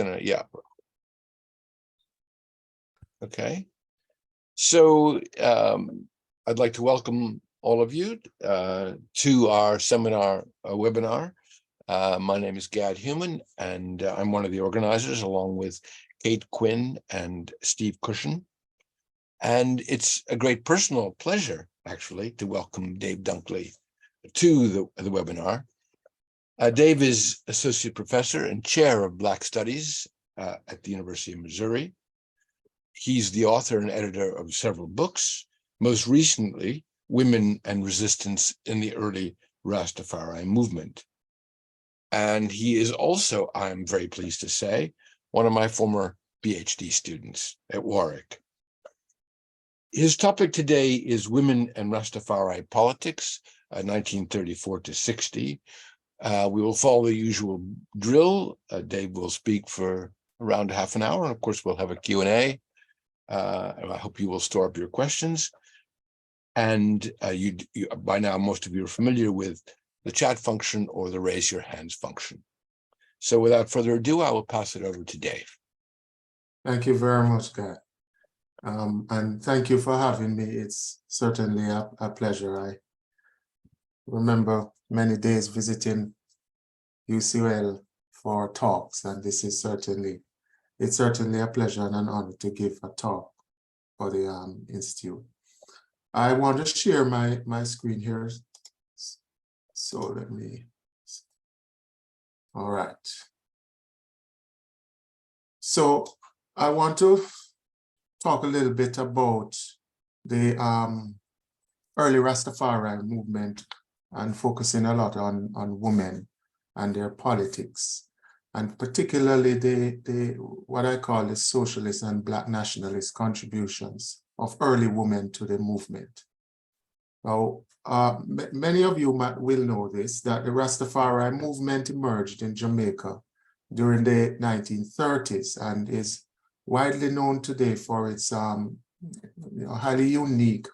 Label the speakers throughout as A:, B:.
A: gonna, yeah. Okay. So I'd like to welcome all of you to our seminar webinar. My name is Gad Human, and I'm one of the organizers, along with Kate Quinn and Steve Cushion. And it's a great personal pleasure, actually, to welcome Dave Dunkley to the webinar. Dave is Associate Professor and Chair of Black Studies at the University of Missouri. He's the author and editor of several books, most recently, Women and Resistance in the Early Rastafari Movement. And he is also, I'm very pleased to say, one of my former PhD students at Warwick. His topic today is Women and Rastafari Politics, 1934 to 60. We will follow the usual drill. Dave will speak for around half an hour, and of course we'll have a Q&A. I hope you will store up your questions. And you, by now, most of you are familiar with the chat function or the raise your hands function. So without further ado, I will pass it over to Dave.
B: Thank you very much, Guy. And thank you for having me. It's certainly a pleasure. I remember many days visiting UCL for talks, and this is certainly a pleasure and an honor to give a talk for the Institute. I want to share my screen here. So let me, all right. So I want to talk a little bit about the early Rastafari movement and focusing a lot on women and their politics, and particularly the what I call the socialist and Black nationalist contributions of early women to the movement. Now, many of you will know this, that the Rastafari movement emerged in Jamaica during the 1930s and is widely known today for its highly unique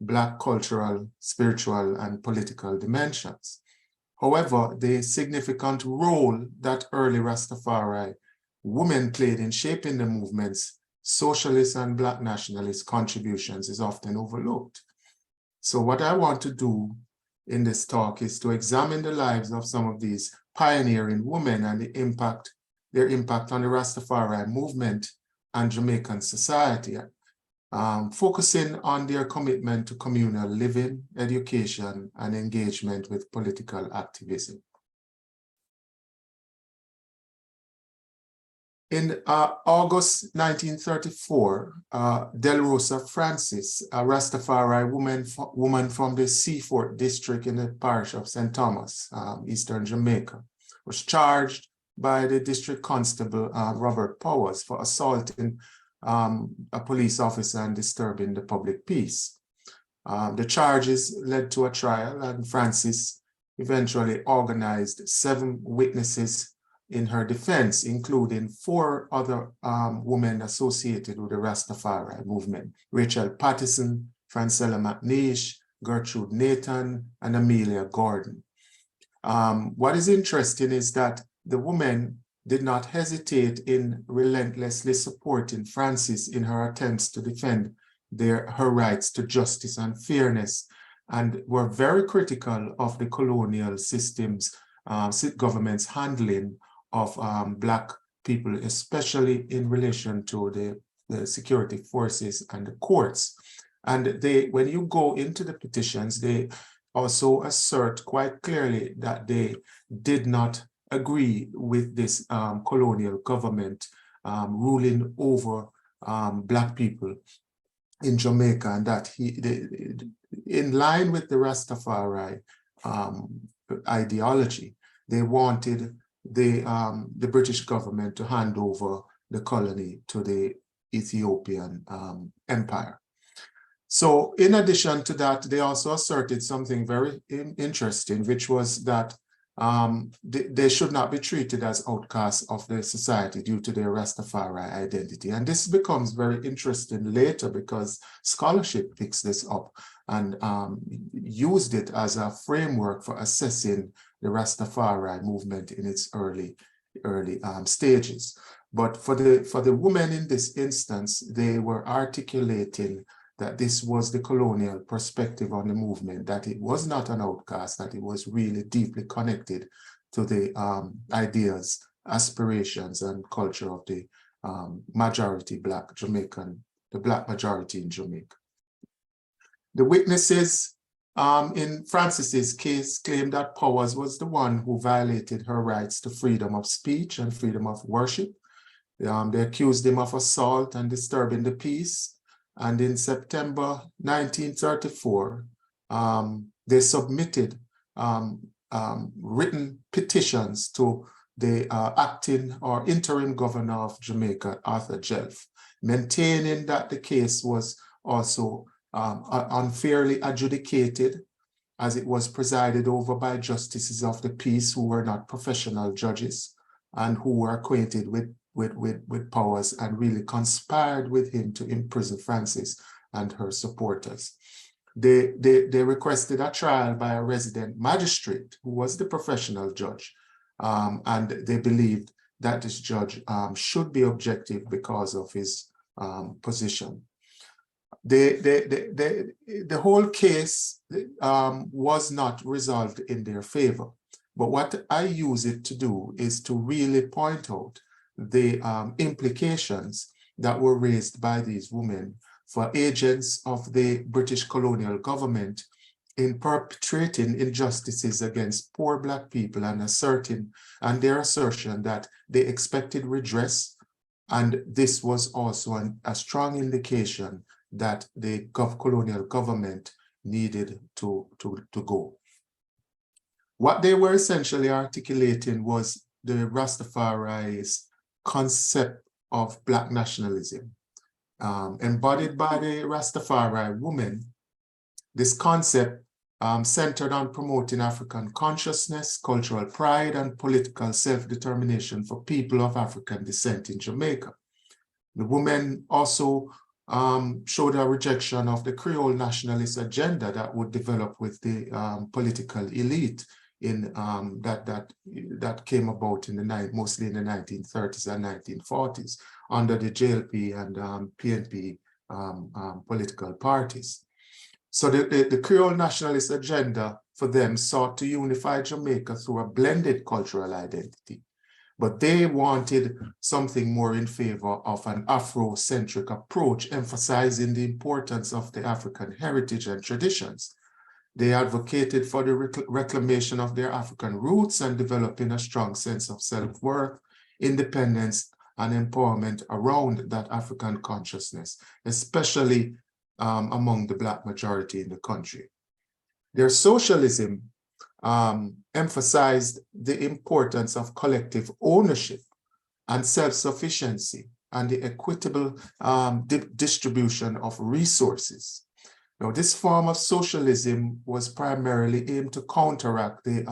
B: Black cultural, spiritual, and political dimensions. However, the significant role that early Rastafari women played in shaping the movement's socialist and Black nationalist contributions is often overlooked. So what I want to do in this talk is to examine the lives of some of these pioneering women and their impact on the Rastafari movement and Jamaican society, focusing on their commitment to communal living, education, and engagement with political activism. In August 1934, Del Rosa Francis, a Rastafari woman from the Seafort district in the parish of St. Thomas, Eastern Jamaica, was charged by the district constable, Robert Powers, for assaulting a police officer and disturbing the public peace. The charges led to a trial, and Francis eventually organized 7 witnesses in her defense, including 4 other women associated with the Rastafari movement: Rachel Pattison, Francella McNeish, Gertrude Nathan, and Amelia Gordon. What is interesting is that the women did not hesitate in relentlessly supporting Francis in her attempts to defend her rights to justice and fairness, and were very critical of the colonial systems, government's handling of Black people, especially in relation to the security forces and the courts. And when you go into the petitions, they also assert quite clearly that they did not agree with this colonial government ruling over Black people in Jamaica, and that in line with the Rastafari ideology, they wanted the British government to hand over the colony to the Ethiopian empire. So in addition to that, they also asserted something very interesting, which was that they should not be treated as outcasts of the society due to their Rastafari identity. And this becomes very interesting later because scholarship picks this up and used it as a framework for assessing the Rastafari movement in its early stages. But for the women in this instance, they were articulating that this was the colonial perspective on the movement, that it was not an outcast, that it was really deeply connected to the ideas, aspirations, and culture of the majority Black Jamaican, the Black majority in Jamaica. The witnesses in Francis's case claimed that Powers was the one who violated her rights to freedom of speech and freedom of worship. They accused him of assault and disturbing the peace. And in September 1934, they submitted written petitions to the acting or interim governor of Jamaica, Arthur Jelf, maintaining that the case was also unfairly adjudicated, as it was presided over by justices of the peace who were not professional judges and who were acquainted with Powers and really conspired with him to imprison Francis and her supporters. They requested a trial by a resident magistrate who was the professional judge, and they believed that this judge should be objective because of his position. The whole case was not resolved in their favor. But what I use it to do is to really point out the implications that were raised by these women for agents of the British colonial government in perpetrating injustices against poor Black people and their assertion that they expected redress. And this was also a strong indication that the colonial government needed to go. What they were essentially articulating was the Rastafari's concept of Black nationalism. Embodied by the Rastafari woman, this concept centered on promoting African consciousness, cultural pride, and political self-determination for people of African descent in Jamaica. The women also showed a rejection of the Creole nationalist agenda that would develop with the political elite in that came about in mostly in the 1930s and 1940s under the JLP and PNP political parties. So the Creole nationalist agenda for them sought to unify Jamaica through a blended cultural identity. But they wanted something more in favor of an Afrocentric approach, emphasizing the importance of the African heritage and traditions. They advocated for the reclamation of their African roots and developing a strong sense of self-worth, independence, and empowerment around that African consciousness, especially among the Black majority in the country. Their socialism emphasized the importance of collective ownership and self-sufficiency and the equitable distribution of resources. Now, this form of socialism was primarily aimed to counteract the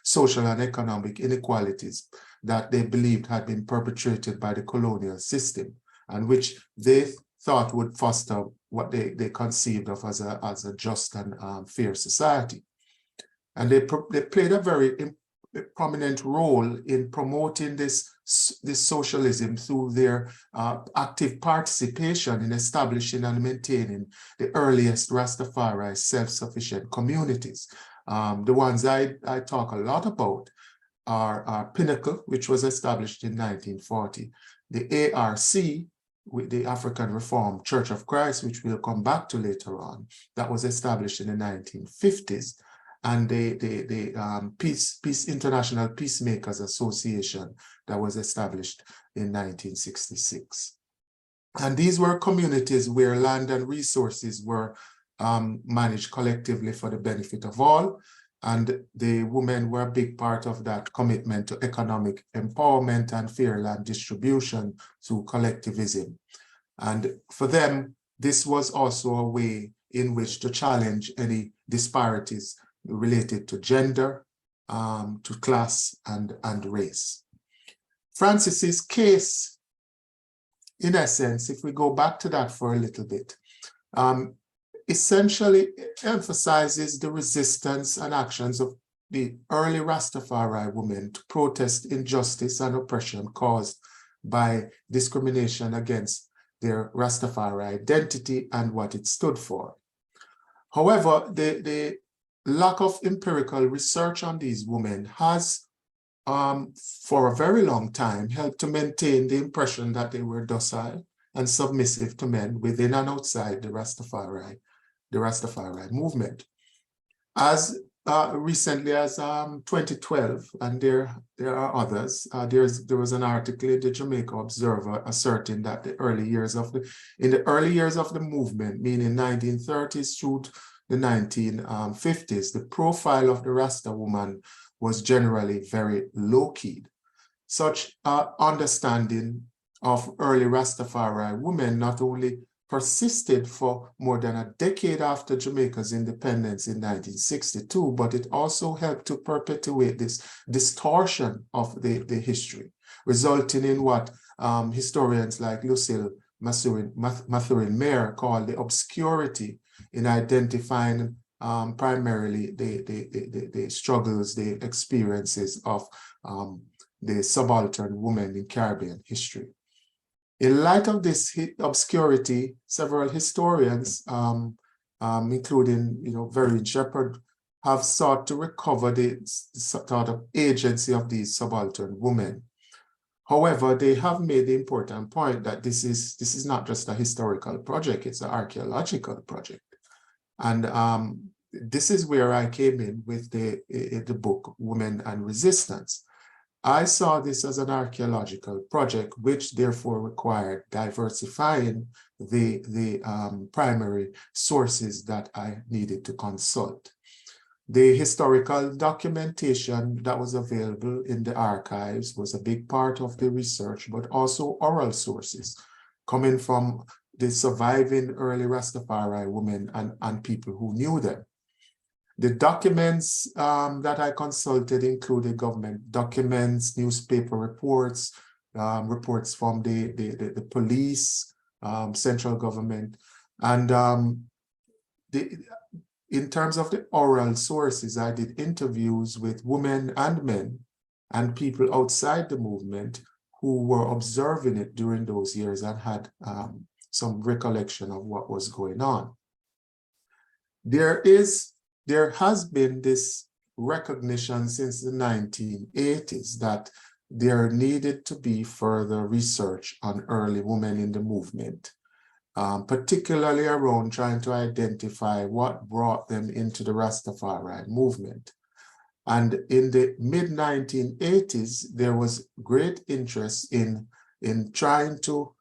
B: social and economic inequalities that they believed had been perpetrated by the colonial system, and which they thought would foster what they conceived of as a just and fair society. And they played a very prominent role in promoting this socialism through their active participation in establishing and maintaining the earliest Rastafari self-sufficient communities. The ones I talk a lot about are Pinnacle, which was established in 1940, the ARC, with the African Reformed Church of Christ, which we'll come back to later on, that was established in the 1950s, and the International Peacemakers Association that was established in 1966. And these were communities where land and resources were managed collectively for the benefit of all, and the women were a big part of that commitment to economic empowerment and fair land distribution through collectivism. And for them, this was also a way in which to challenge any disparities related to gender, to class, and race. Francis's case, in essence, if we go back to that for a little bit, essentially emphasizes the resistance and actions of the early Rastafari women to protest injustice and oppression caused by discrimination against their Rastafari identity and what it stood for. However, the lack of empirical research on these women has, for a very long time, helped to maintain the impression that they were docile and submissive to men within and outside the Rastafari movement. As recently as 2012, and there are others, there was an article in the Jamaica Observer asserting that in the early years of the movement, meaning 1930s through the 1950s, the profile of the Rasta woman was generally very low-keyed. Such understanding of early Rastafari women not only persisted for more than a decade after Jamaica's independence in 1962, but it also helped to perpetuate this distortion of the history, resulting in what historians like Lucille Mathurin Mayer call the obscurity in identifying primarily the struggles, the experiences of the subaltern women in Caribbean history. In light of this obscurity, several historians, including Vereen Shepherd, have sought to recover the sort of agency of these subaltern women. However, they have made the important point that this is not just a historical project; it's an archaeological project, and this is where I came in with the book Women and Resistance. I saw this as an archaeological project, which therefore required diversifying the primary sources that I needed to consult. The historical documentation that was available in the archives was a big part of the research, but also oral sources coming from the surviving early Rastafari women and people who knew them. The documents that I consulted included government documents, newspaper reports, reports from the police, central government. And in terms of the oral sources, I did interviews with women and men and people outside the movement who were observing it during those years and had some recollection of what was going on. There has been this recognition since the 1980s that there needed to be further research on early women in the movement, particularly around trying to identify what brought them into the Rastafari movement. And in the mid-1980s, there was great interest in trying to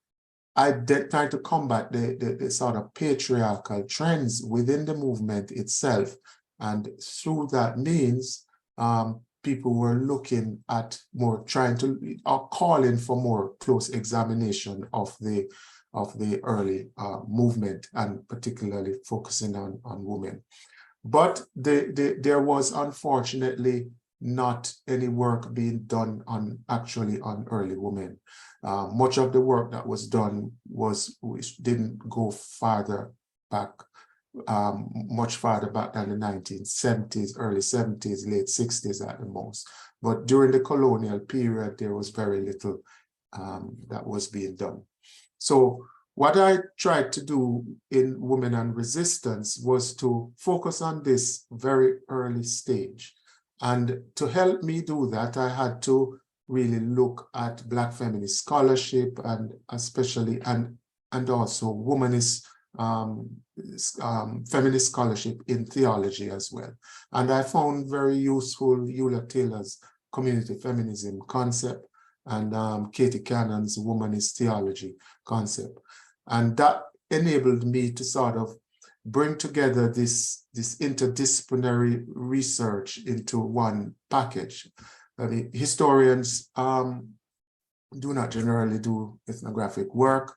B: combat the sort of patriarchal trends within the movement itself. And through that means, people were looking at calling for more close examination of the early movement, and particularly focusing on women. But there was unfortunately not any work being done on early women. Much of the work that was done didn't go farther back, much farther back than the 1970s, early 70s, late 60s at the most. But during the colonial period, there was very little that was being done. So what I tried to do in Women and Resistance was to focus on this very early stage. And to help me do that, I had to really look at Black feminist scholarship, and especially and also womanist feminist scholarship in theology as well. And I found very useful Eula Taylor's community feminism concept and Katie Cannon's womanist theology concept. And that enabled me to sort of bring together this interdisciplinary research into one package. I mean, historians do not generally do ethnographic work,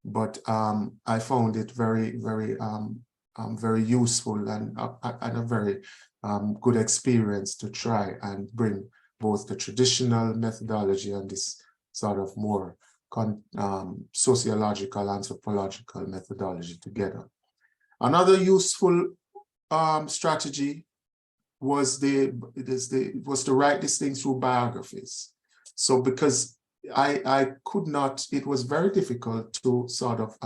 B: but I found it very, very, very useful and a very good experience to try and bring both the traditional methodology and this sort of more sociological, anthropological methodology together. Another useful strategy was to write these things through biographies. So because I could not, it was very difficult to sort of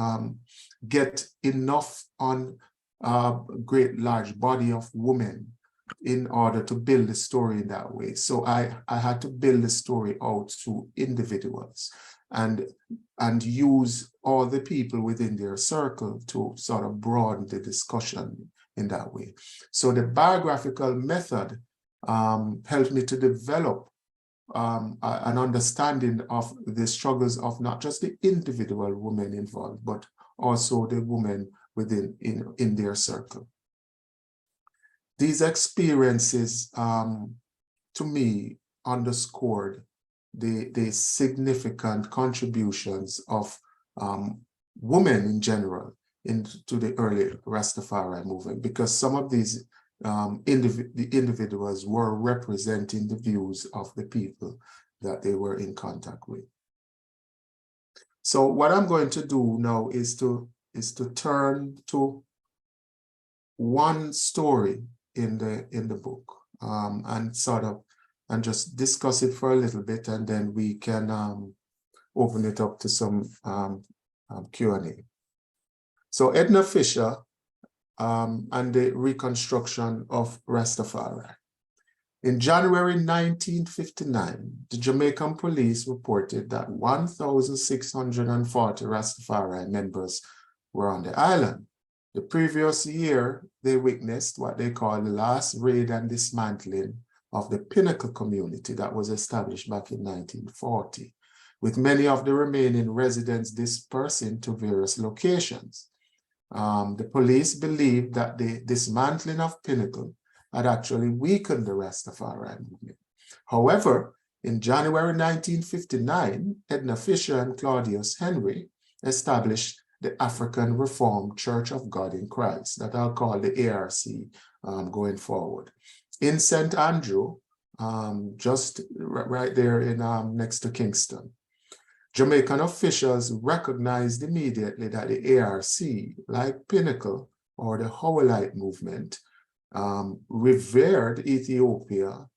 B: get enough on a great large body of women in order to build the story in that way. So I had to build the story out to individuals and use all the people within their circle to sort of broaden the discussion in that way. So the biographical method helped me to develop an understanding of the struggles of not just the individual women involved, but also the women within in their circle. These experiences, to me, underscored the significant contributions of women in general into the early Rastafari movement, because some of these individuals were representing the views of the people that they were in contact with. So what I'm going to do now is to turn to one story in the book and sort of just discuss it for a little bit, and then we can open it up to some Q&A. So Edna Fisher and the reconstruction of Rastafari. In January 1959, the Jamaican police reported that 1,640 Rastafari members were on the island. The previous year, they witnessed what they call the last raid and dismantling of the Pinnacle community that was established back in 1940, with many of the remaining residents dispersing to various locations. The police believed that the dismantling of Pinnacle had actually weakened the Rastafari movement. However, in January 1959, Edna Fisher and Claudius Henry established the African Reformed Church of God in Christ, that I'll call the ARC going forward, in St. Andrew, just right there in next to Kingston. Jamaican officials recognized immediately that the ARC, like Pinnacle or the Howellite movement, revered Ethiopia,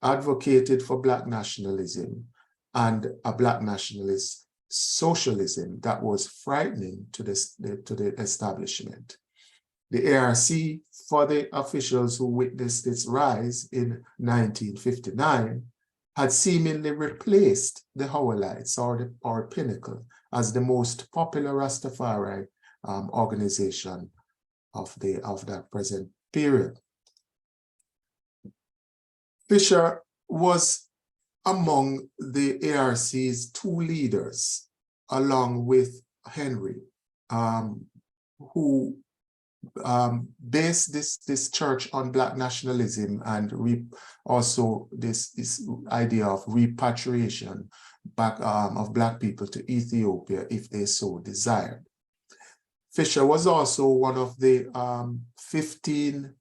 B: advocated for Black nationalism and a Black nationalist socialism that was frightening to the establishment. The ARC, for the officials who witnessed its rise in 1959, had seemingly replaced the Howellites or Pinnacle as the most popular Rastafari organization of that present period. Fisher was among the ARC's two leaders, along with Henry, who based this church on Black nationalism and also this idea of repatriation back of Black people to Ethiopia if they so desired. Fisher was also one of the 15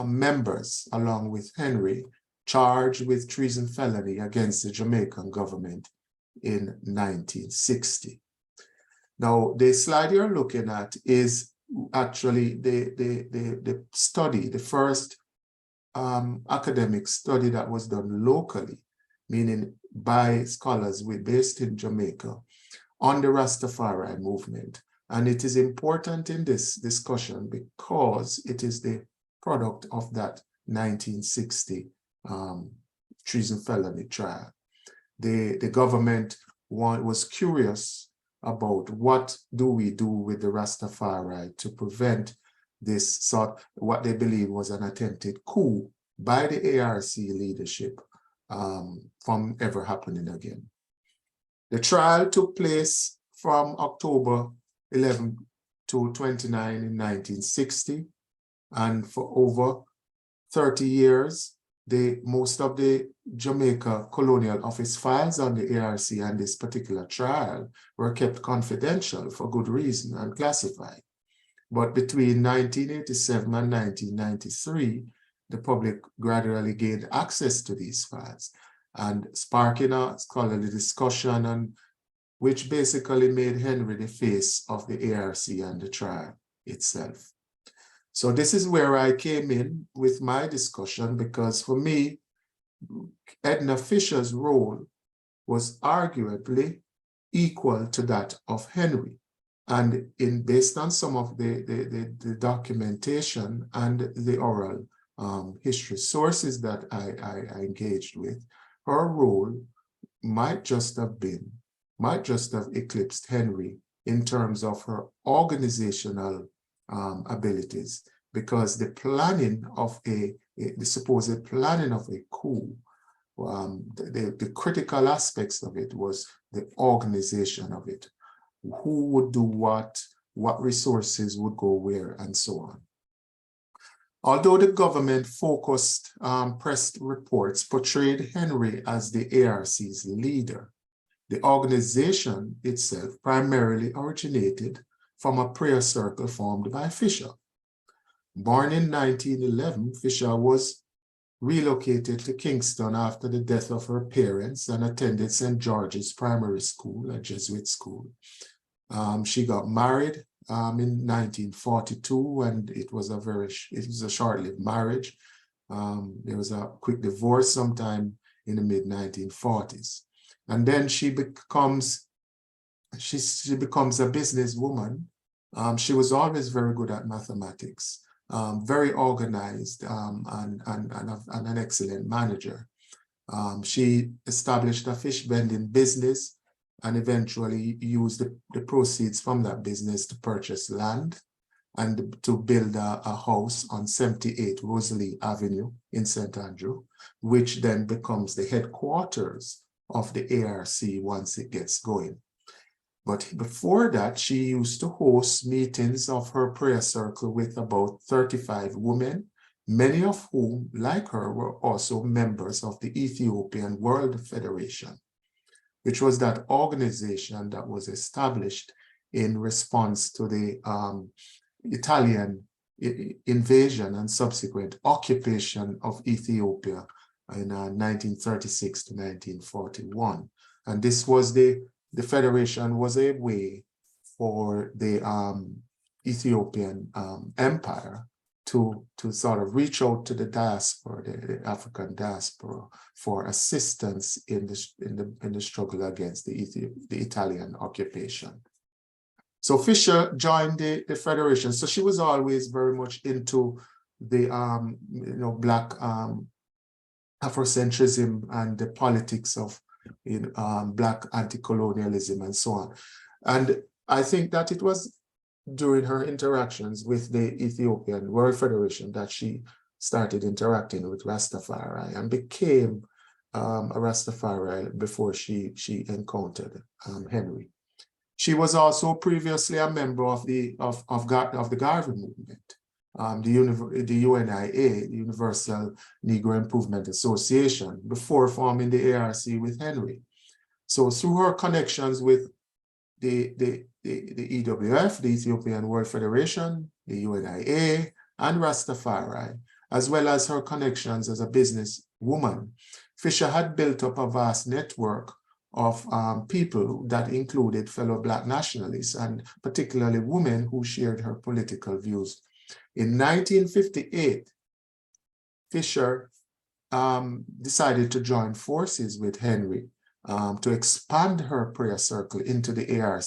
B: members, along with Henry, charged with treason felony against the Jamaican government in 1960. Now, the slide you're looking at is actually the study, the first academic study that was done locally, meaning by scholars based in Jamaica, on the Rastafari movement. And it is important in this discussion because it is the product of that 1960 treason felony trial. The government was curious about what do we do with the Rastafari to prevent this what they believe was an attempted coup by the ARC leadership from ever happening again. The trial took place from October 11 to 29 in 1960, and for over 30 years, most of the Jamaica colonial office files on the ARC and this particular trial were kept confidential for good reason and classified. But between 1987 and 1993, the public gradually gained access to these files and sparking a scholarly discussion, and which basically made Henry the face of the ARC and the trial itself. So this is where I came in with my discussion, because for me, Edna Fisher's role was arguably equal to that of Henry. And based on some of the documentation and the oral history sources that I engaged with, her role might just have eclipsed Henry in terms of her organizational abilities, because the planning of the supposed planning of a coup, the critical aspects of it was the organization of it. Who would do what resources would go where, and so on. Although the government focused press reports portrayed Henry as the ARC's leader, the organization itself primarily originated from a prayer circle formed by Fisher. Born in 1911, Fisher was relocated to Kingston after the death of her parents and attended St. George's Primary School, a Jesuit school. She got married in 1942, and it was a short-lived marriage. There was a quick divorce sometime in the mid-1940s. And then she becomes a businesswoman. She was always very good at mathematics, very organized, and an excellent manager. She established a fish vending business and eventually used the proceeds from that business to purchase land and to build a house on 78 Rosalie Avenue in St. Andrew, which then becomes the headquarters of the ARC once it gets going. But before that, she used to host meetings of her prayer circle with about 35 women, many of whom, like her, were also members of the Ethiopian World Federation, which was that organization that was established in response to the Italian invasion and subsequent occupation of Ethiopia in 1936 to 1941. And this was the federation was a way for the Ethiopian empire to sort of reach out to the diaspora, the African diaspora, for assistance in the struggle against the Italian occupation. So Fisher joined the federation. So she was always very much into the Black Afrocentrism and the politics of Black anti-colonialism and so on. And I think that it was during her interactions with the Ethiopian World Federation that she started interacting with Rastafari and became a Rastafari before she encountered Henry. She was also previously a member of the Daive movement, the UNIA, the Universal Negro Improvement Association, before forming the ARC with Henry. So through her connections with the EWF, the Ethiopian World Federation, the UNIA, and Rastafari, as well as her connections as a businesswoman, Fisher had built up a vast network of people that included fellow Black nationalists and particularly women who shared her political views. In 1958, Fisher decided to join forces with Henry to expand her prayer circle into the ARC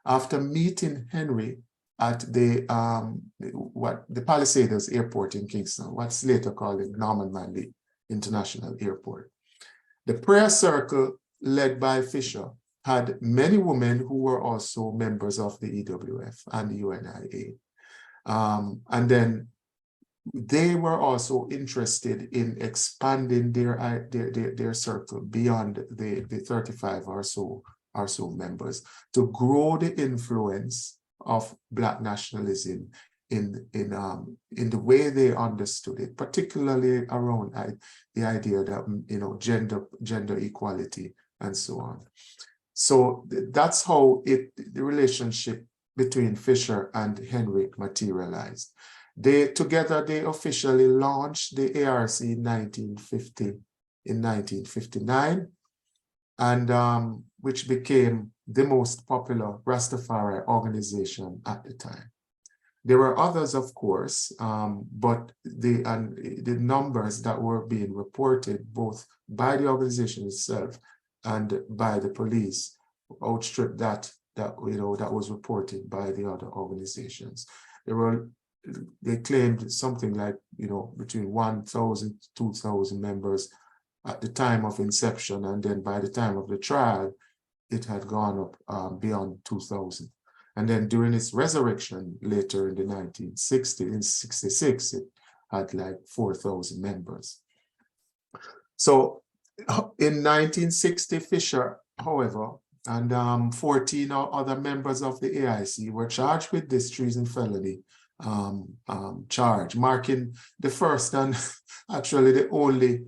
B: after meeting Henry at the Palisades Airport in Kingston, what's later called the Norman Manley International Airport. The prayer circle led by Fisher had many women who were also members of the EWF and the UNIA. And then they were also interested in expanding their circle beyond the 35 or so members to grow the influence of Black nationalism in the way they understood it, particularly around the idea that gender equality and so on. So that's how the relationship between Fisher and Henry materialized. Together they officially launched the ARC in 1959, and which became the most popular Rastafari organization at the time. There were others, of course, but the numbers that were being reported both by the organization itself and by the police outstripped that that was reported by the other organizations. They claimed something like between 1,000 2,000 members at the time of inception, and then by the time of the trial it had gone up beyond 2,000. And then during its resurrection later in the 1960s, in 66, it had like 4,000 members. So in 1960, Fisher, however, and 14 other members of the AIC were charged with this treason felony charge, marking the first and actually the only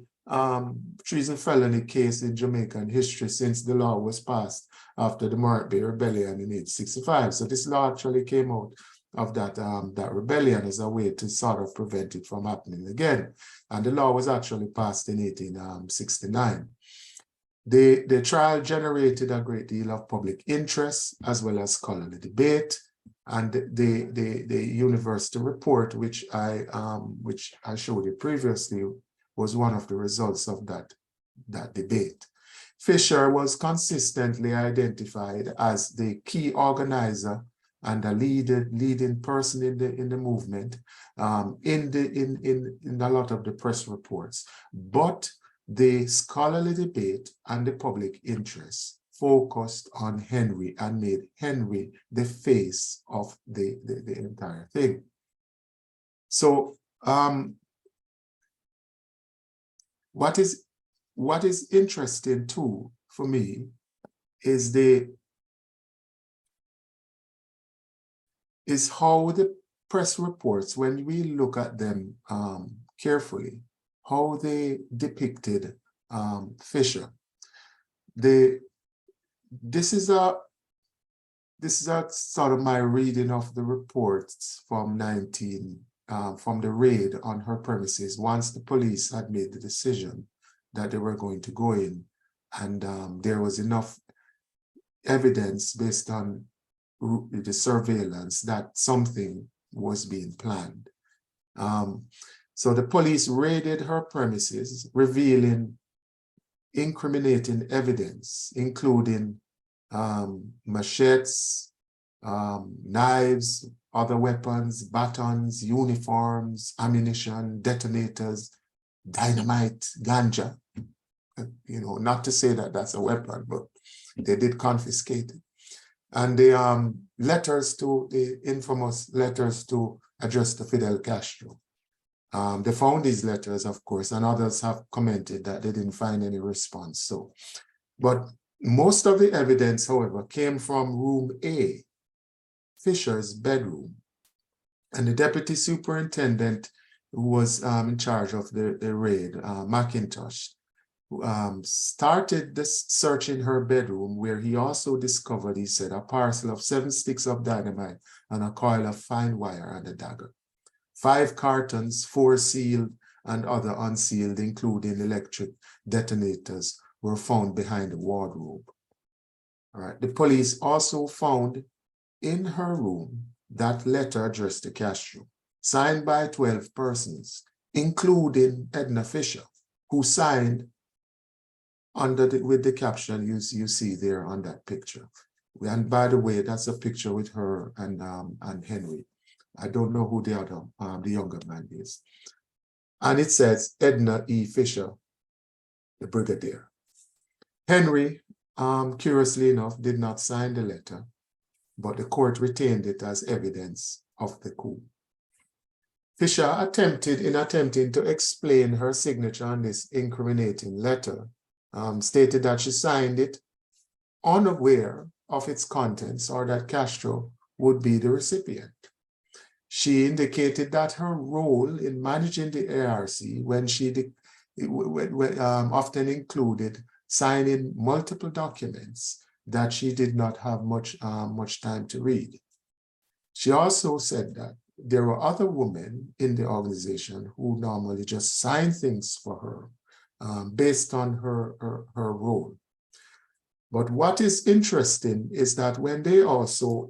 B: treason felony case in Jamaican history since the law was passed after the Morant Bay Rebellion in 1865. So this law actually came out of that rebellion as a way to sort of prevent it from happening again. And the law was actually passed in 1869. The trial generated a great deal of public interest as well as scholarly debate. And the university report, which I showed you previously, was one of the results of that debate. Fisher was consistently identified as the key organizer and a leading person in the movement in a lot of the press reports. But the scholarly debate and the public interest focused on Henry and made Henry the face of the entire thing. So what is interesting too for me is how the press reports, when we look at them carefully, how they depicted Fisher. This is a sort of my reading of the reports from the raid on her premises once the police had made the decision that they were going to go in, and there was enough evidence based on the surveillance that something was being planned. So the police raided her premises, revealing incriminating evidence, including machetes, knives, other weapons, batons, uniforms, ammunition, detonators, dynamite, ganja. Not to say that that's a weapon, but they did confiscate it. And the infamous letters to address to Fidel Castro. They found these letters, of course, and others have commented that they didn't find any response. So, but most of the evidence, however, came from room A, Fisher's bedroom. And the deputy superintendent who was in charge of the raid, McIntosh, started this search in her bedroom, where he also discovered, he said, a parcel of 7 sticks of dynamite and a coil of fine wire and a dagger. 5 cartons, 4 sealed and other unsealed, including electric detonators, were found behind the wardrobe. All right. The police also found in her room that letter addressed to Castro, signed by 12 persons, including Edna Fisher, who signed with the caption you see there on that picture. And by the way, that's a picture with her and Henry. I don't know who the other, the younger man is. And it says Edna E. Fisher, the brigadier. Henry, curiously enough, did not sign the letter, but the court retained it as evidence of the coup. Fisher attempting to explain her signature on this incriminating letter, stated that she signed it unaware of its contents or that Castro would be the recipient. She indicated that her role in managing the ARC often included signing multiple documents that she did not have much time to read. She also said that there were other women in the organization who normally just sign things for her based on her role. But what is interesting is that when they also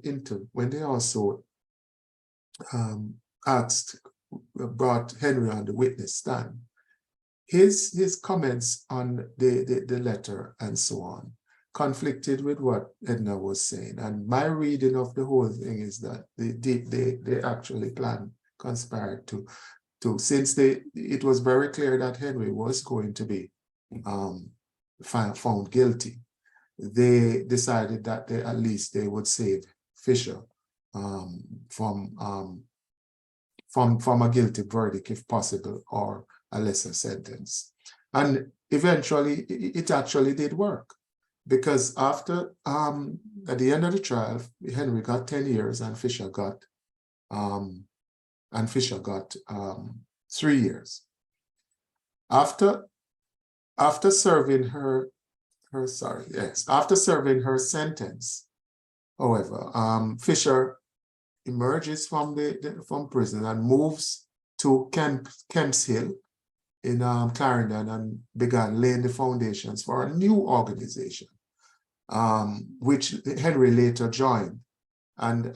B: brought Henry on the witness stand, his comments on the letter and so on conflicted with what Edna was saying. And my reading of the whole thing is that they actually conspired to since it was very clear that Henry was going to be found guilty, they decided that at least they would save Fisher from a guilty verdict if possible, or a lesser sentence. And eventually it actually did work, because after at the end of the trial, Henry got 10 years and Fisher got 3 years. After serving her sentence, however, Fisher emerges from prison and moves to Kemp's Hill in Clarendon and began laying the foundations for a new organization, which Henry later joined and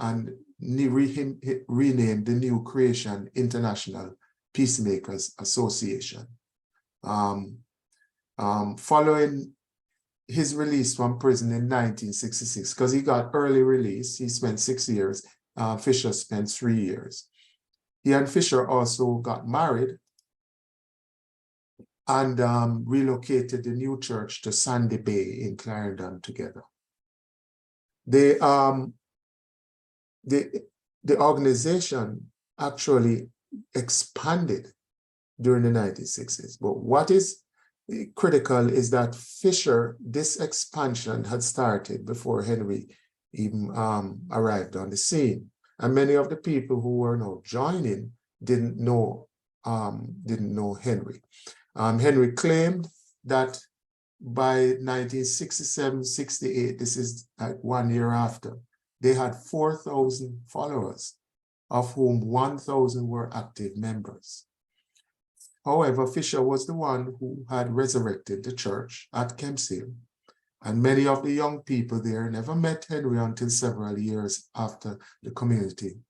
B: renamed the New Creation International Peacemakers Association. Following his release from prison in 1966, because he got early release, he spent 6 years, Fisher spent 3 years. He and Fisher also got married and relocated the new church to Sandy Bay in Clarendon together. The organization actually expanded during the 1960s, but what is critical is that this expansion had started before Henry even arrived on the scene. And many of the people who were now joining didn't know Henry. Henry claimed that by 1967-68, this is like 1 year after, they had 4,000 followers, of whom 1,000 were active members. However, Fisher was the one who had resurrected the church at Kemp's Hill, and many of the young people there never met Henry until several years after the community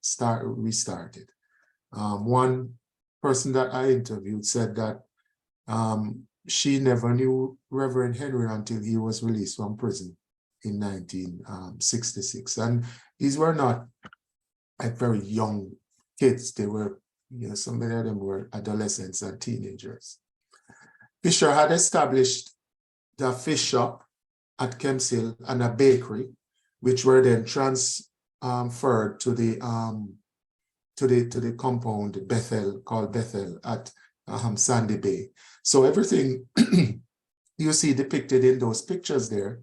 B: restarted. One person that I interviewed said that she never knew Reverend Henry until he was released from prison in 1966. And these were not like very young kids. They were, some of them were adolescents and teenagers. Fisher had established the fish shop at Kemp's Hill and a bakery, which were then transferred to the compound called Bethel at Sandy Bay. So everything you see depicted in those pictures there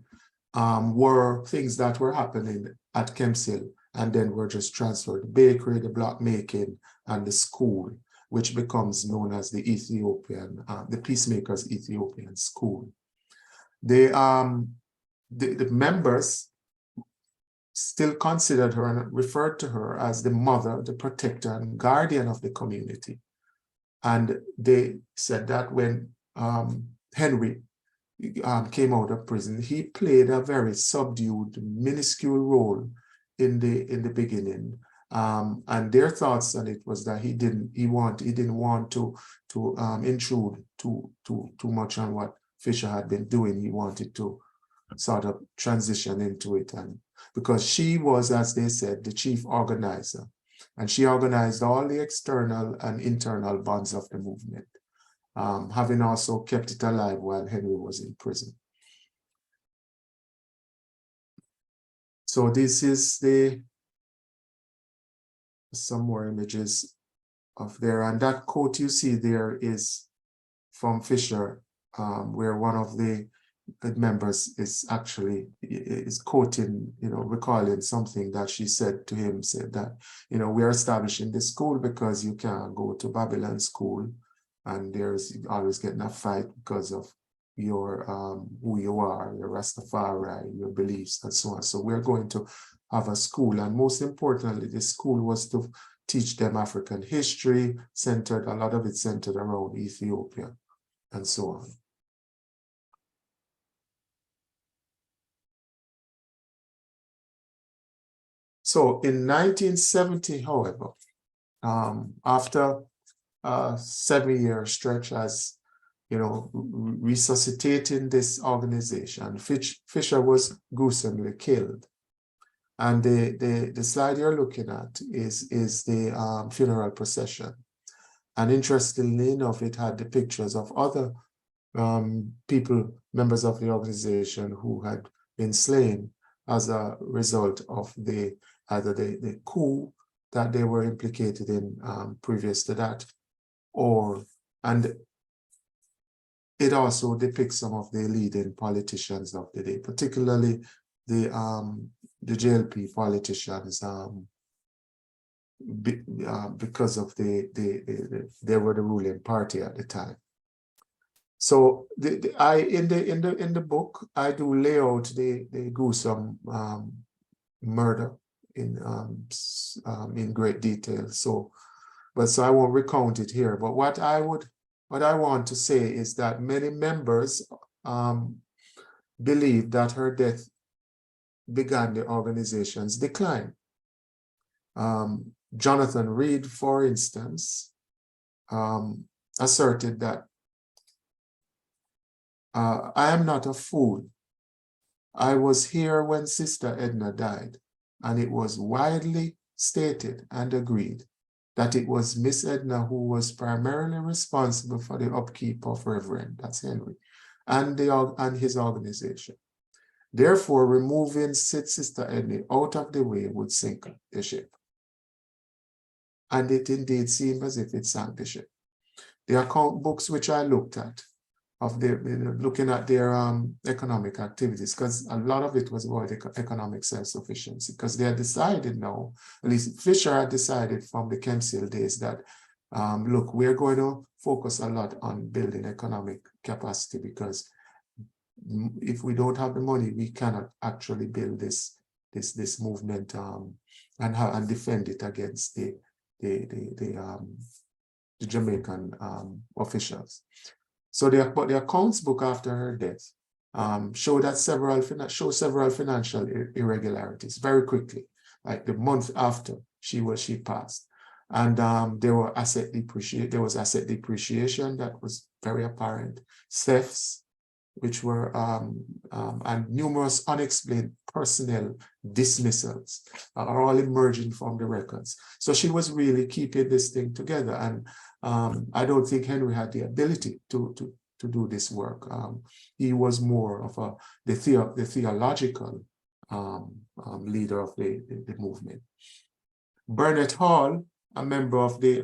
B: were things that were happening at Kemp's Hill, and then were just transferred. The bakery, the block making, and the school, which becomes known as the Peacemakers Ethiopian School. The members still considered her and referred to her as the mother, the protector, and guardian of the community. And they said that when Henry came out of prison, he played a very subdued, minuscule role in the beginning. And their thoughts on it was that he didn't want to intrude too much on what Fisher had been doing. He wanted to sort of transition into it, and because she was, as they said, the chief organizer, and she organized all the external and internal bonds of the movement, having also kept it alive while Henry was in prison. So this is some more images of there, and that quote you see there is from Fisher, where one of the members is quoting, recalling something that she said to him, said that, we're establishing this school because you can't go to Babylon school, and there's always getting a fight because of your who you are, your Rastafari, your beliefs, and so on. So we're going to have a school, and most importantly, the school was to teach them African history, a lot of it centered around Ethiopia, and so on. So in 1970, however, after a 7-year stretch as resuscitating this organization. Fisher was gruesomely killed. And the slide you're looking at is the funeral procession. And interestingly enough, it had the pictures of other people, members of the organization who had been slain as a result of either the coup that they were implicated in previous to that, and it also depicts some of the leading politicians of the day, particularly the JLP politicians, because of they were the ruling party at the time. So in the book I do lay out the gruesome murder in great detail. So I won't recount it here. But what I want to say is that many members believe that her death began the organization's decline. Jonathan Reed, for instance, asserted that I am not a fool. I was here when Sister Edna died, and it was widely stated and agreed that it was Miss Edna who was primarily responsible for the upkeep of Reverend, that's Henry, and his organization. Therefore, removing Sister Edna out of the way would sink the ship. And it indeed seemed as if it sank the ship. The account books which I looked at, looking at their economic activities, because a lot of it was about economic self-sufficiency, because they had decided now, at least Fisher had decided from the Kempsey days that, look, we're going to focus a lot on building economic capacity, because if we don't have the money, we cannot actually build this movement and defend it against the Jamaican officials. So the accounts book after her death show several financial irregularities very quickly, like the month after she passed, and there was asset depreciation that was very apparent, thefts, which were and numerous unexplained personnel dismissals are all emerging from the records. So she was really keeping this thing together, and I don't think Henry had the ability to do this work. He was more of the theological leader of the movement. Burnett Hall, a member of the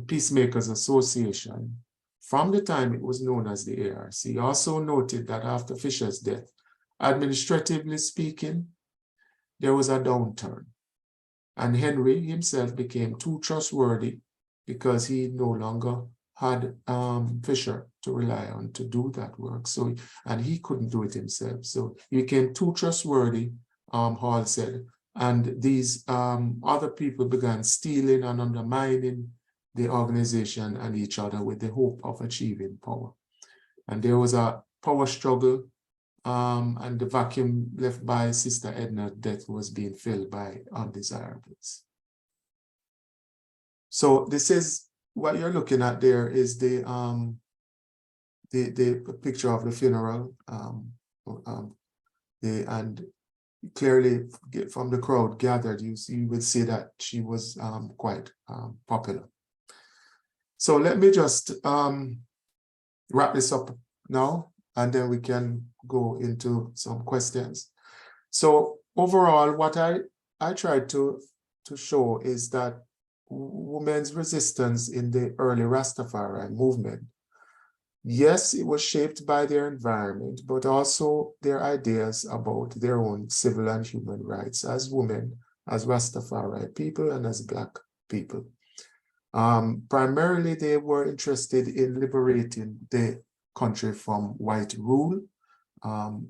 B: Peacemakers Association, from the time it was known as the ARC, also noted that after Fisher's death, administratively speaking, there was a downturn. And Henry himself became too trustworthy because he no longer had Fisher to rely on to do that work. So, and he couldn't do it himself. So he became too trustworthy, Hall said, and these other people began stealing and undermining the organization and each other with the hope of achieving power. And there was a power struggle, and the vacuum left by Sister Edna's death was being filled by undesirables. So this is what you're looking at there is the picture of the funeral, and clearly from the crowd gathered, you will see that she was quite popular. So let me just wrap this up now, and then we can go into some questions. So overall, what I tried to show is that women's resistance in the early Rastafari movement, yes, it was shaped by their environment, but also their ideas about their own civil and human rights as women, as Rastafari people, and as Black people. Primarily, they were interested in liberating the country from white rule.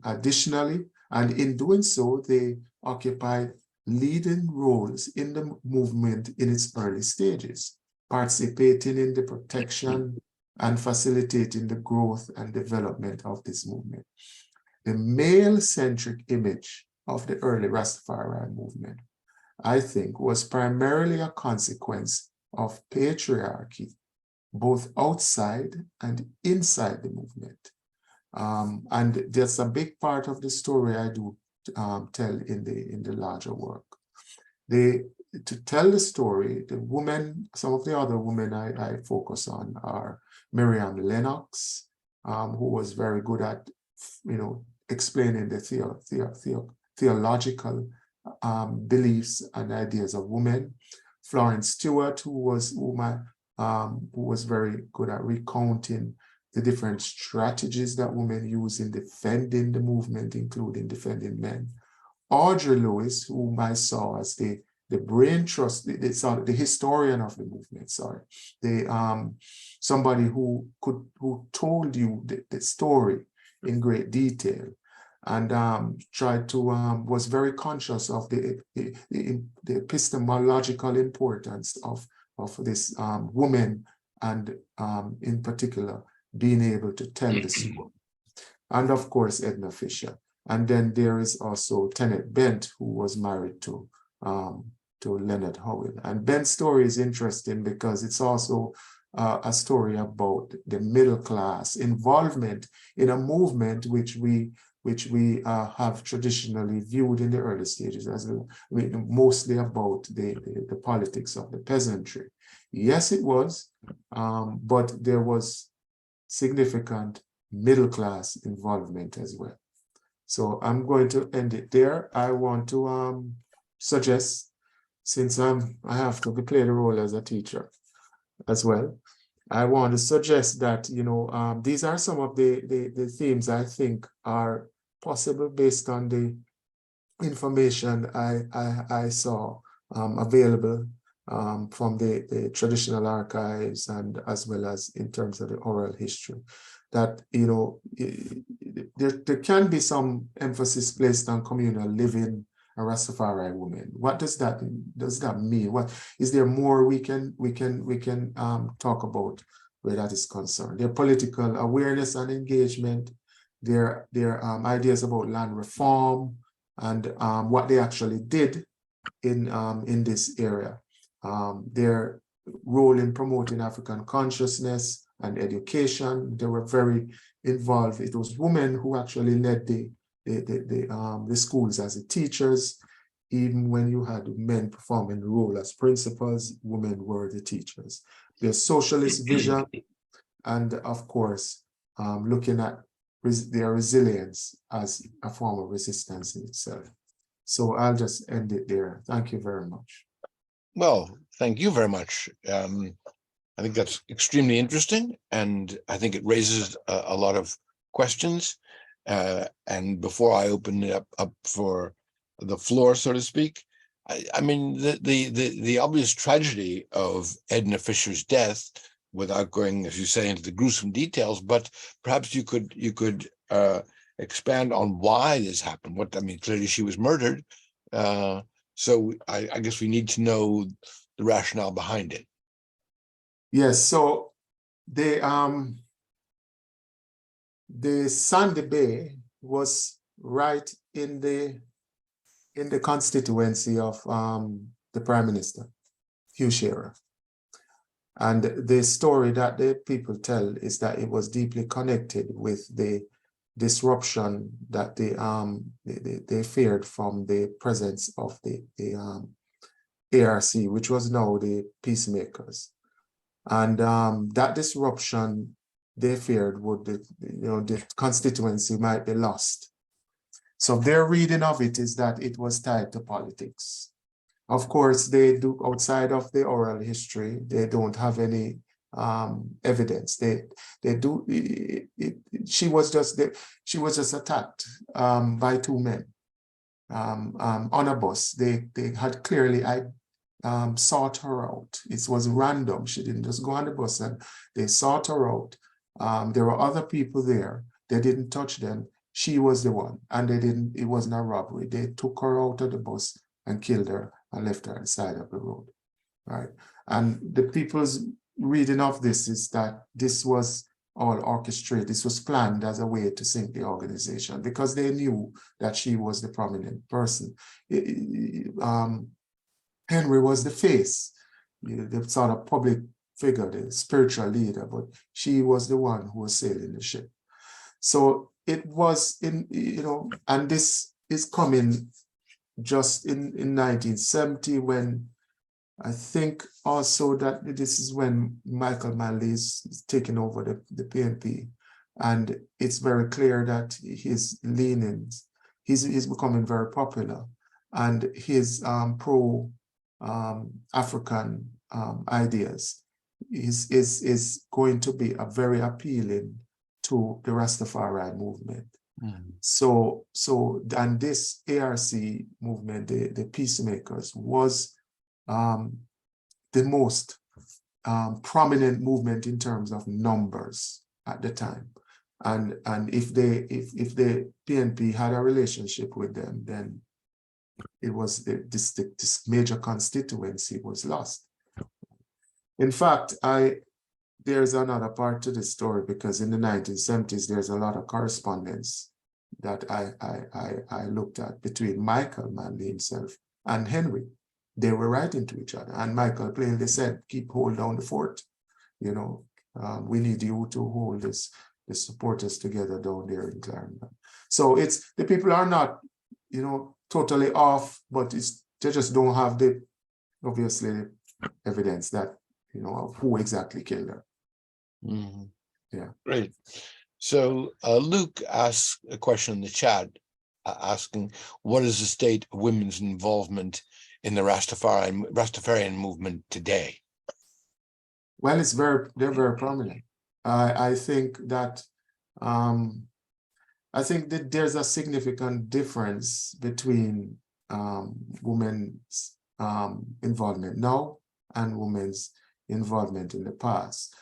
B: Additionally, and in doing so, they occupied leading roles in the movement in its early stages, participating in the protection and facilitating the growth and development of this movement. The male-centric image of the early Rastafari movement, I think, was primarily a consequence of patriarchy both outside and inside the movement. And that's a big part of the story I do tell in the larger work. To tell the story, the women, some of the other women I focus on are Miriam Lennox, who was very good at, explaining the theological beliefs and ideas of women. Florence Stewart, who was very good at recounting the different strategies that women use in defending the movement, including defending men. Audrey Lewis, whom I saw as the brain trust, the historian of the movement, somebody who told you the story in great detail, and was very conscious of the epistemological importance of this woman, and in particular being able to tell the story. And of course Edna Fisher. And then there is also Tenet Bent, who was married to Leonard Howell. And Bent's story is interesting because it's also a story about the middle class involvement in a movement which we have traditionally viewed in the early stages as mostly about the politics of the peasantry. Yes, it was, but there was significant middle class involvement as well. So I'm going to end it there. I want to suggest, since I have to play the role as a teacher as well, I want to suggest that, these are some of the themes I think are possible based on the information I saw available from the traditional archives, and as well as in terms of the oral history, that there can be some emphasis placed on communal living and Rastafari women. What does that mean? What is there more we can talk about where that is concerned? Their political awareness and engagement, their ideas about land reform, and what they actually did in this area. Their role in promoting African consciousness and education. They were very involved. It was women who actually led the schools as the teachers. Even when you had men performing the role as principals, women were the teachers. Their socialist vision, and of course, looking at their resilience as a form of resistance in itself. So I'll just end it there. Thank you very much.
A: Well, thank you very much. I think that's extremely interesting, and I think it raises a lot of questions. And before I open it up for the floor, so to speak, I mean, the obvious tragedy of Edna Fisher's death, without going, as you say, into the gruesome details, but perhaps you could expand on why this happened. Clearly she was murdered. So I guess we need to know the rationale behind it.
B: Yes, so the Sandy Bay was right in the constituency of the Prime Minister, Hugh Shearer. And the story that the people tell is that it was deeply connected with the disruption that they feared from the presence of the ARC, which was now the peacemakers. And that disruption, they feared would, the constituency might be lost. So their reading of it is that it was tied to politics. Of course, they do, outside of the oral history, they don't have any evidence. She was just attacked by two men on a bus. They had clearly sought her out. It was random. She didn't just go on the bus, and they sought her out. There were other people there. They didn't touch them. She was the one, and it wasn't a robbery. They took her out of the bus and killed her and left her on the side of the road, right? And the people's reading of this is that this was all orchestrated. This was planned as a way to sink the organization because they knew that she was the prominent person. Henry was the face, the sort of public figure, the spiritual leader, but she was the one who was sailing the ship. So it was in, and this is coming just in 1970, when I think also that this is when Michael Manley is taking over the PNP. And it's very clear that his leanings, he's becoming very popular, and his pro-African ideas is going to be very appealing to the Rastafari movement. So and this ARC movement, the peacemakers, was the most prominent movement in terms of numbers at the time. And if the PNP had a relationship with them, then it was this major constituency was lost. In fact, there's another part to the story, because in the 1970s, there's a lot of correspondence that I looked at between Michael Manley himself and Henry. They were writing to each other, and Michael plainly said, hold down the fort. We need you to hold the supporters together down there in Clarendon. So it's, the people are not, totally off, but they just don't have the, obviously, evidence that, of who exactly killed her. Yeah.
A: Great. So Luke asked a question in the chat, asking, what is the state of women's involvement in the Rastafarian movement today?
B: Well, they're very prominent. I think that there's a significant difference between women's involvement now and women's involvement in the past.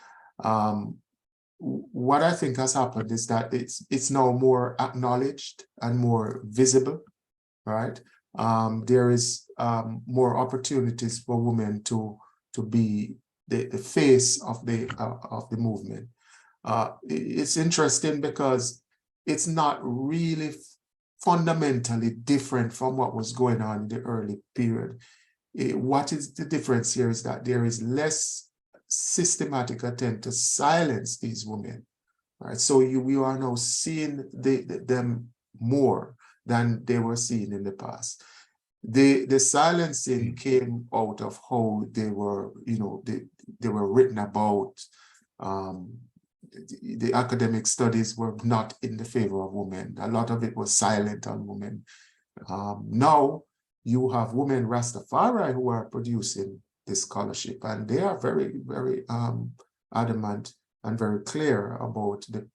B: What I think has happened is that it's now more acknowledged and more visible, right? There is more opportunities for women to be the face of the movement. It's interesting because it's not really fundamentally different from what was going on in the early period. What is the difference here is that there is less systematic attempt to silence these women, right? So we are now seeing them more than they were seen in the past. The silencing came out of how they were, they were written about. The academic studies were not in the favor of women. A lot of it was silent on women. Now you have women Rastafari who are producing this scholarship, and they are very, very adamant and very clear about the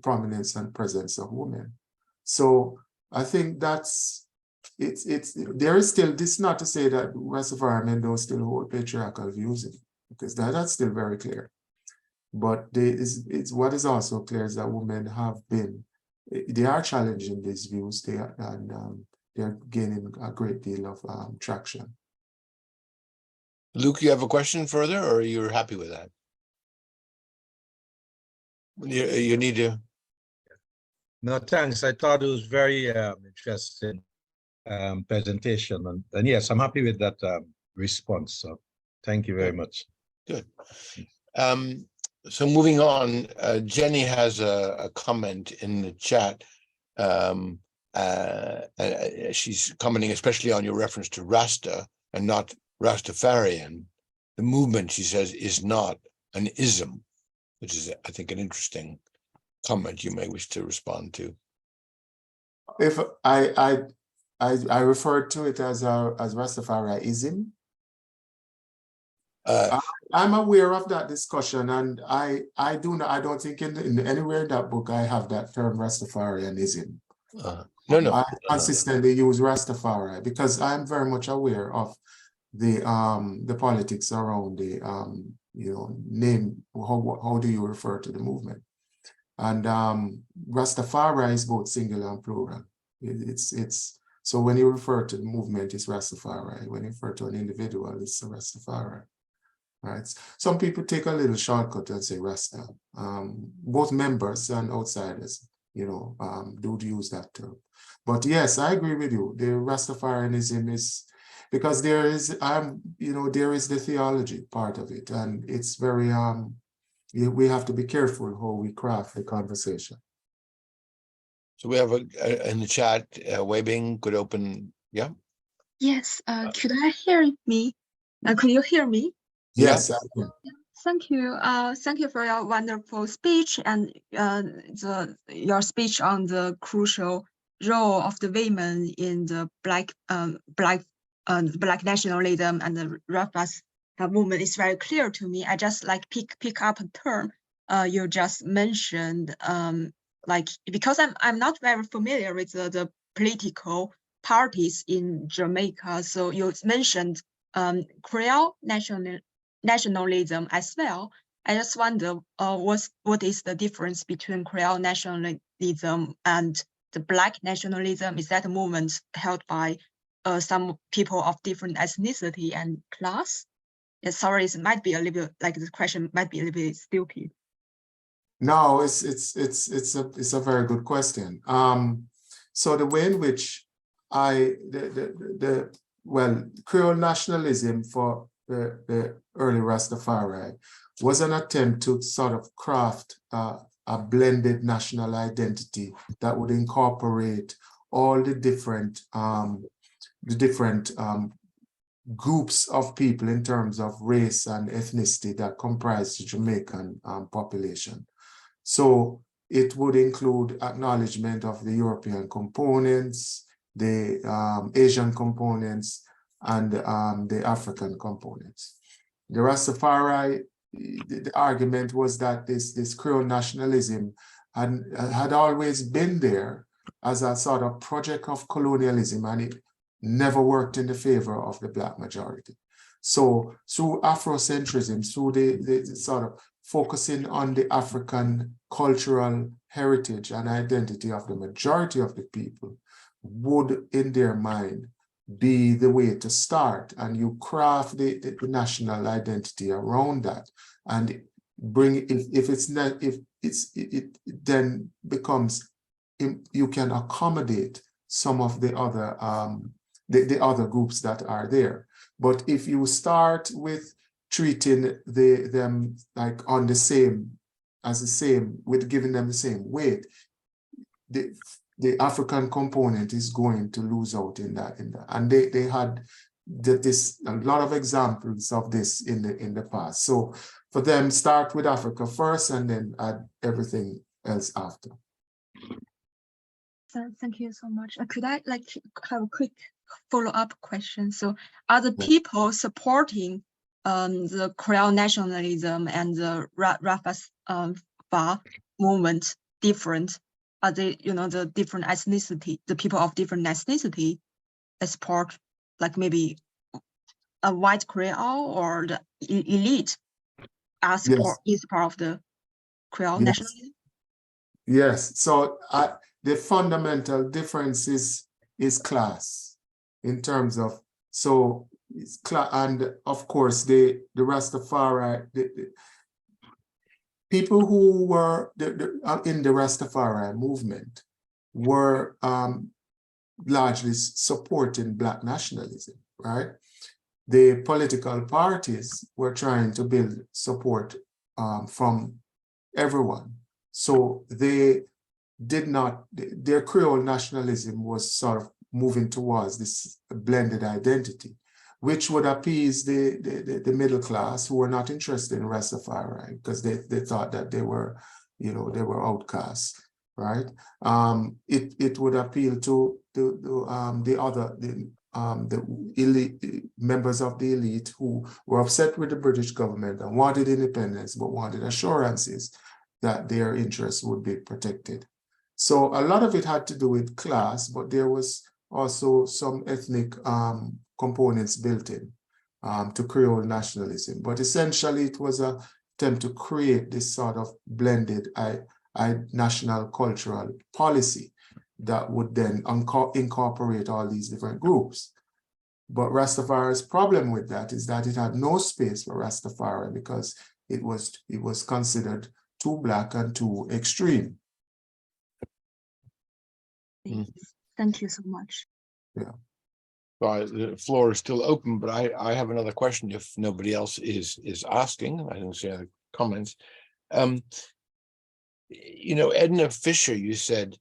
B: prominence and presence of women. So I think that's there is still, this is not to say that Rastafari men don't still hold patriarchal views, because that's still very clear. But what is also clear is that women they are challenging these views, they're gaining a great deal of traction.
A: Luke, you have a question further, or you're happy with that? You need to.
C: No, thanks. I thought it was very interesting presentation, and yes, I'm happy with that response. So thank you very much.
A: Good. So moving on, Jenny has a comment in the chat. She's commenting especially on your reference to Rasta and not Rastafarian. The movement, she says, is not an ism, which is, I think, an interesting comment you may wish to respond to.
B: If I refer to it as Rastafarianism. I'm aware of that discussion, and I don't think in anywhere in that book I have that term Rastafarianism.
A: No.
B: I consistently use Rastafari because I'm very much aware of the politics around the name. How do you refer to the movement? And Rastafari is both singular and plural. It's so when you refer to the movement, it's Rastafari. When you refer to an individual, it's a Rastafari. Right. Some people take a little shortcut and say Rasta. Both members and outsiders, do use that term. But yes, I agree with you. The Rastafarianism is, because there is, there is the theology part of it, and it's very, we have to be careful how we craft the conversation.
A: So we have in the chat, Weibing could open, yeah?
D: Yes, could I hear me? Could you hear me?
B: Yes,
D: Thank you. Thank you for your wonderful speech and your speech on the crucial role of the women in the black nationalism and the Rastafari movement is very clear to me. I just like pick up a term you just mentioned, like, because I'm not very familiar with the political parties in Jamaica. So you mentioned Creole nationalism as well. I just wonder what is the difference between Creole nationalism and the Black nationalism? Is that a movement held by some people of different ethnicity and class? Yeah, sorry, it might be a little bit like the question might be a little bit stupid.
B: No, it's a very good question. So the way in which Creole nationalism for the early Rastafari was an attempt to sort of craft a blended national identity that would incorporate all the different groups of people in terms of race and ethnicity that comprise the Jamaican population. So it would include acknowledgement of the European components, the Asian components, and the African components. The Rastafari, the argument was that this Creole nationalism had always been there as a sort of project of colonialism, and it never worked in the favor of the Black majority. So through Afrocentrism, through the sort of focusing on the African cultural heritage and identity of the majority of the people would, in their mind, be the way to start. And you craft the national identity around that and bring it, if it's not, if it then becomes, you can accommodate some of the other groups that are there. But if you start with treating them like on the same, with giving them the same weight, the African component is going to lose out in that. And they had a lot of examples of this in the past. So for them, start with Africa first and then add everything else after.
D: So thank you so much. Could I like have a quick follow-up question? So are the people supporting the Creole nationalism and the Rastafari movement different? Are they, the different ethnicity, the people of different ethnicity that support, like maybe a white Creole or the elite as is part of the Creole nationalism?
B: Yes. So the fundamental difference is class in terms of, so it's class, and of course the Rastafari, the people who were in the Rastafari movement were largely supporting Black nationalism, right? The political parties were trying to build support from everyone. So they did not, their Creole nationalism was sort of moving towards this blended identity, which would appease the middle class who were not interested in Rastafari because they thought that they were, they were outcasts, right? It would appeal to the elite members of the elite who were upset with the British government and wanted independence, but wanted assurances that their interests would be protected. So a lot of it had to do with class, but there was also some ethnic components built in to Creole nationalism. But essentially it was an attempt to create this sort of blended national cultural policy that would then incorporate all these different groups. But Rastafari's problem with that is that it had no space for Rastafari because it was considered too Black and too extreme.
D: Thank you so much.
B: Yeah.
A: The floor is still open, but I have another question if nobody else is asking. I don't see other comments. You know, Edna Fisher, you said,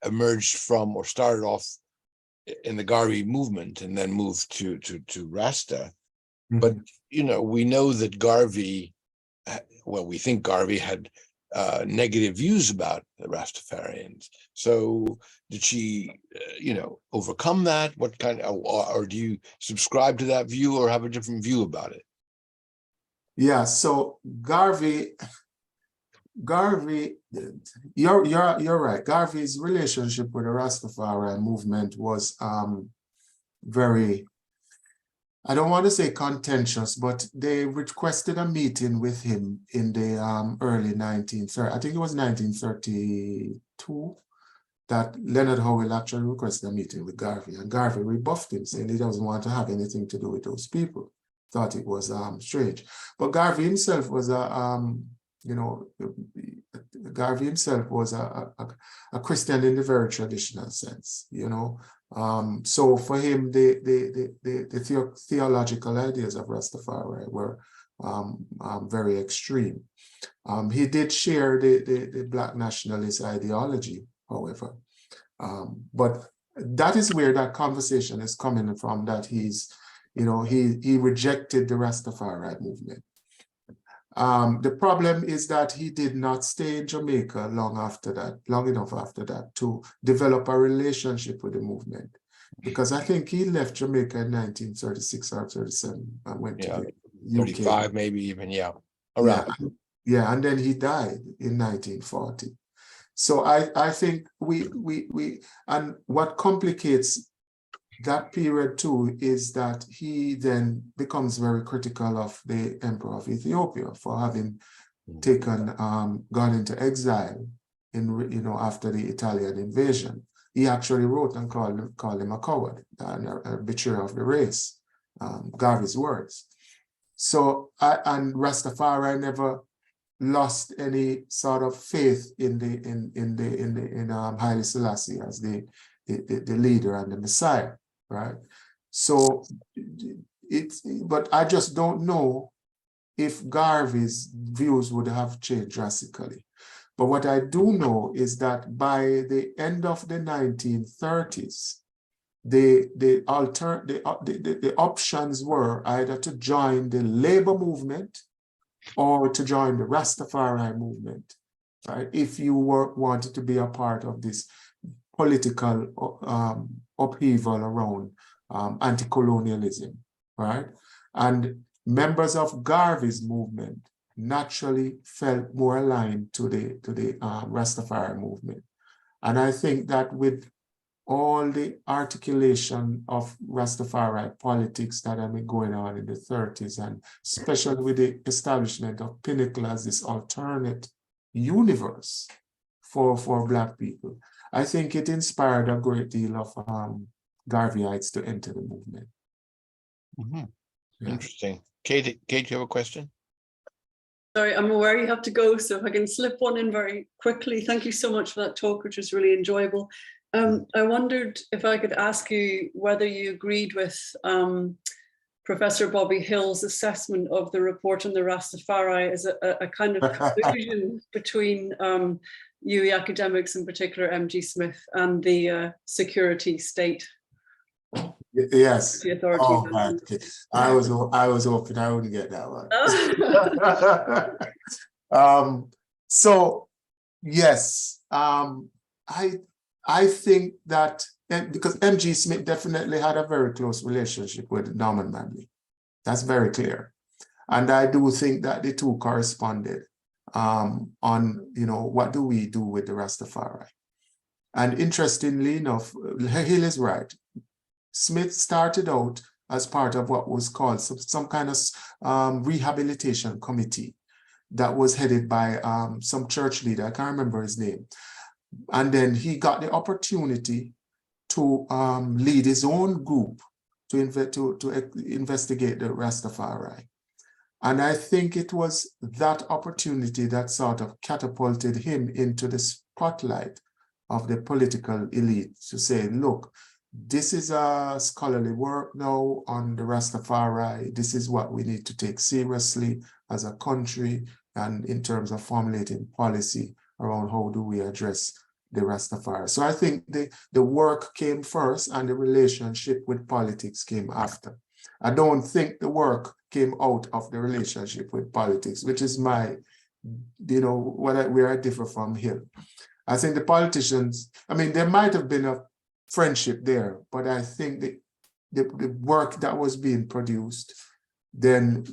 A: emerged from or started off in the Garvey movement and then moved to Rasta. But, you know, we know that Garvey, well, we think Garvey had negative views about the Rastafarians. So did she, you know, overcome that? What kind of, or do you subscribe to that view or have a different view about it?
B: Yeah, so Garvey, you're right. Garvey's relationship with the Rastafari movement was very, I don't want to say contentious, but they requested a meeting with him in the early 1930s. I think it was 1932 that Leonard Howell actually requested a meeting with Garvey, and Garvey rebuffed him, saying he doesn't want to have anything to do with those people. Thought it was strange. But Garvey himself was you know, Garvey himself was a Christian in the very traditional sense, you know. So for him, the theological ideas of Rastafari were very extreme. He did share the Black nationalist ideology, however. But that is where that conversation is coming from, that he's, you know, he rejected the Rastafari movement. The problem is that he did not stay in Jamaica long enough after that to develop a relationship with the movement. Because I think he left Jamaica in 1936 or 37 and went to the UK.
A: 35 maybe even, around.
B: Yeah, and then he died in 1940. So I think and what complicates that period too is that he then becomes very critical of the Emperor of Ethiopia for having gone into exile after the Italian invasion. He actually wrote and called him a coward and a betrayer of the race, Garvey's words. So and Rastafari never lost any sort of faith in Haile Selassie as the leader and the Messiah. Right. So but I just don't know if Garvey's views would have changed drastically. But what I do know is that by the end of the 1930s, the options were either to join the labor movement or to join the Rastafari movement, right? If you wanted to be a part of this political upheaval around anti-colonialism, right? And members of Garvey's movement naturally felt more aligned to the Rastafari movement. And I think that with all the articulation of Rastafari politics that have been going on in the 30s, and especially with the establishment of Pinnacle as this alternate universe for Black people, I think it inspired a great deal of Garveyites to enter the movement.
A: Yeah. Interesting. Kate, you have a question?
E: Sorry, I'm aware you have to go, so if I can slip one in very quickly. Thank you so much for that talk, which was really enjoyable. I wondered if I could ask you whether you agreed with Professor Bobby Hill's assessment of the report on the Rastafari as a kind of collusion between UE academics, in particular MG Smith, and the security state.
B: Yes.
E: The authority.
B: Oh, man. I was hoping I wouldn't get that one. So yes, I think that because MG Smith definitely had a very close relationship with Norman Manley. That's very clear. And I do think that the two corresponded on, what do we do with the Rastafari? And interestingly enough, Hill is right. Smith started out as part of what was called some kind of rehabilitation committee that was headed by some church leader. I can't remember his name. And then he got the opportunity to lead his own group to investigate the Rastafari. And I think it was that opportunity that sort of catapulted him into the spotlight of the political elite to say, look, this is a scholarly work now on the Rastafari. This is what we need to take seriously as a country and in terms of formulating policy around how do we address the Rastafari. So I think the work came first and the relationship with politics came after. I don't think the work came out of the relationship with politics, which is my, where I differ from him. I think the politicians, I mean, there might have been a friendship there, but I think the work that was being produced, then,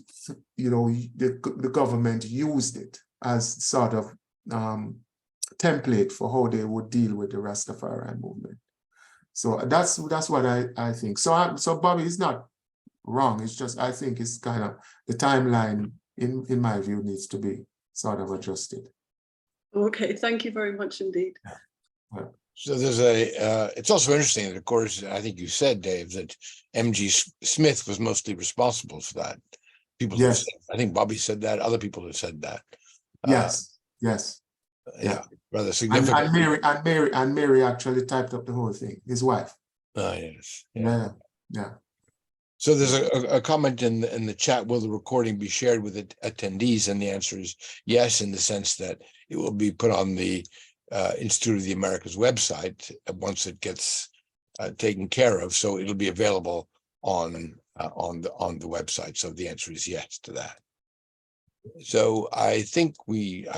B: the government used it as sort of template for how they would deal with the Rastafari movement. So that's what I think. So Bobby is not wrong. It's just, I think it's kind of the timeline in my view needs to be sort of adjusted.
E: Okay, thank you very much indeed.
B: Yeah.
A: So there's it's also interesting that, of course, I think you said, Dave, that M.G. Smith was mostly responsible for that. People,
B: Yes.
A: I think Bobby said that, other people have said that.
B: Yes,
A: Yeah, rather significant.
B: And Mary actually typed up the whole thing, his wife.
A: Yes.
B: Yeah.
A: So there's a comment in the chat, will the recording be shared with attendees? And the answer is yes, in the sense that it will be put on the Institute of the Americas website once it gets taken care of. So it'll be available on the website. So the answer is yes to that. So I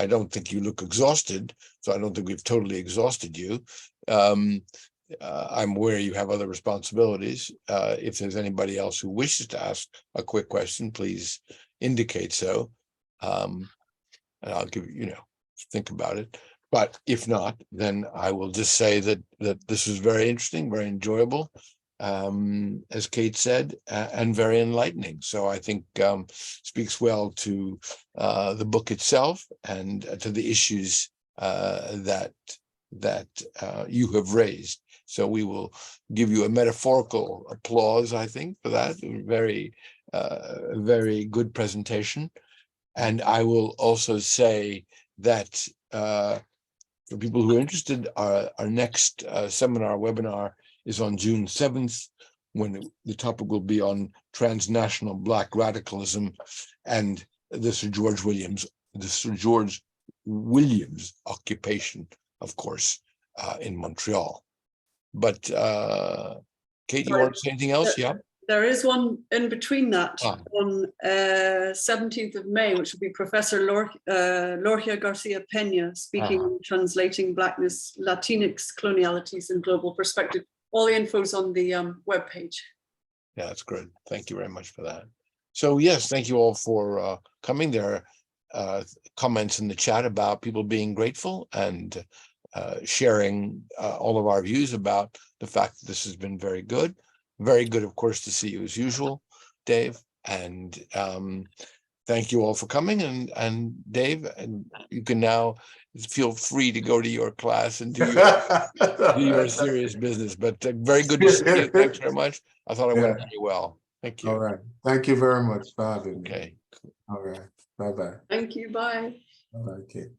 A: don't think you look exhausted. So I don't think we've totally exhausted you. I'm aware you have other responsibilities. If there's anybody else who wishes to ask a quick question, please indicate so. And I'll give think about it. But if not, then I will just say that this was very interesting, very enjoyable, as Kate said, and very enlightening. So I think speaks well to the book itself and to the issues that you have raised. So we will give you a metaphorical applause, I think, for that. Very, very good presentation. And I will also say that for people who are interested, our next seminar webinar is on June 7th, when the topic will be on transnational Black radicalism and the Sir George Williams occupation, of course, in Montreal. But Kate, you want to say anything else? Yeah.
E: There is one in between that on 17th of May, which will be Professor Lorgia Garcia Pena speaking, translating Blackness, Latinx colonialities in global perspective. All the info's on the webpage.
A: Yeah, that's good. Thank you very much for that. So yes, thank you all for coming. There are comments in the chat about people being grateful and sharing all of our views about the fact that this has been very good. Very good, of course, to see you as usual, Dave. And thank you all for coming. And Dave, and you can now feel free to go to your class and do your serious business. But very good to see you. Thanks very much. I thought I went very well. Thank you.
B: All right. Thank you very much for having me.
A: Okay.
B: All right. Bye-bye.
E: Thank you. Bye.
B: All right, Kate.